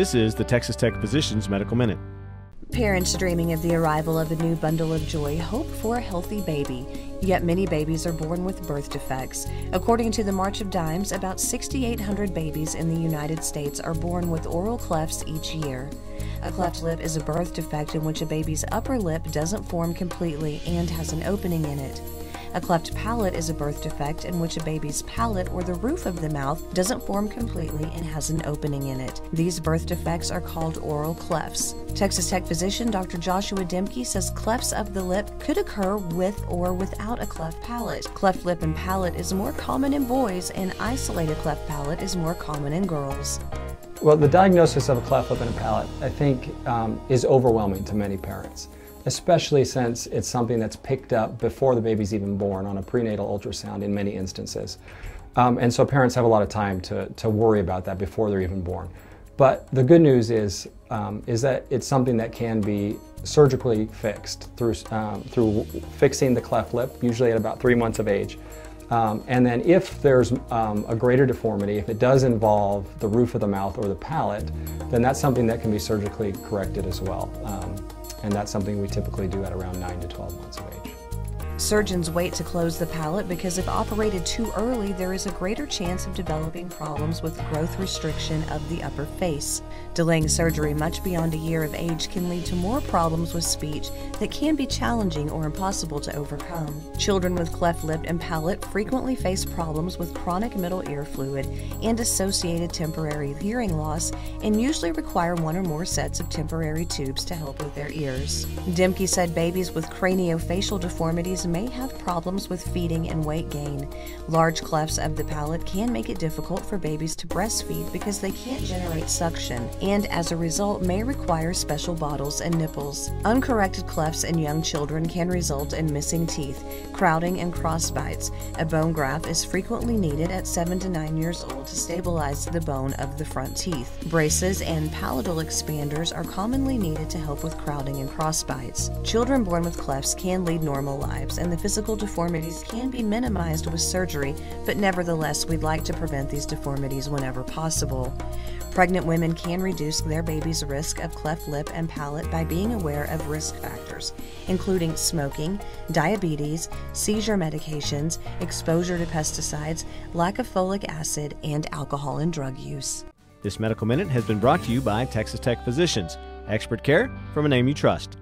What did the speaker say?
This is the Texas Tech Physicians Medical Minute. Parents dreaming of the arrival of a new bundle of joy hope for a healthy baby, yet many babies are born with birth defects. According to the March of Dimes, about 6,800 babies in the United States are born with oral clefts each year. A cleft lip is a birth defect in which a baby's upper lip doesn't form completely and has an opening in it. A cleft palate is a birth defect in which a baby's palate or the roof of the mouth doesn't form completely and has an opening in it. These birth defects are called oral clefts. Texas Tech physician Dr. Joshua Demke says clefts of the lip could occur with or without a cleft palate. Cleft lip and palate is more common in boys, and isolated cleft palate is more common in girls. Well, the diagnosis of a cleft lip and a palate, I think, is overwhelming to many parents, especially since it's something that's picked up before the baby's even born on a prenatal ultrasound in many instances. And so parents have a lot of time to worry about that before they're even born. But the good news is that it's something that can be surgically fixed through fixing the cleft lip, usually at about 3 months of age. And then if there's a greater deformity, if it does involve the roof of the mouth or the palate, then that's something that can be surgically corrected as well. And that's something we typically do at around 9 to 12 months of age. Surgeons wait to close the palate because if operated too early, there is a greater chance of developing problems with growth restriction of the upper face. Delaying surgery much beyond a year of age can lead to more problems with speech that can be challenging or impossible to overcome. Children with cleft lip and palate frequently face problems with chronic middle ear fluid and associated temporary hearing loss, and usually require one or more sets of temporary tubes to help with their ears. Demke said babies with craniofacial deformities may have problems with feeding and weight gain. Large clefts of the palate can make it difficult for babies to breastfeed because they can't generate suction, and as a result may require special bottles and nipples. Uncorrected clefts in young children can result in missing teeth, crowding, and crossbites. A bone graft is frequently needed at 7 to 9 years old to stabilize the bone of the front teeth. Braces and palatal expanders are commonly needed to help with crowding and crossbites. Children born with clefts can lead normal lives, and the physical deformities can be minimized with surgery, but nevertheless, we'd like to prevent these deformities whenever possible. Pregnant women can reduce their baby's risk of cleft lip and palate by being aware of risk factors, including smoking, diabetes, seizure medications, exposure to pesticides, lack of folic acid, and alcohol and drug use. This Medical Minute has been brought to you by Texas Tech Physicians. Expert care from a name you trust.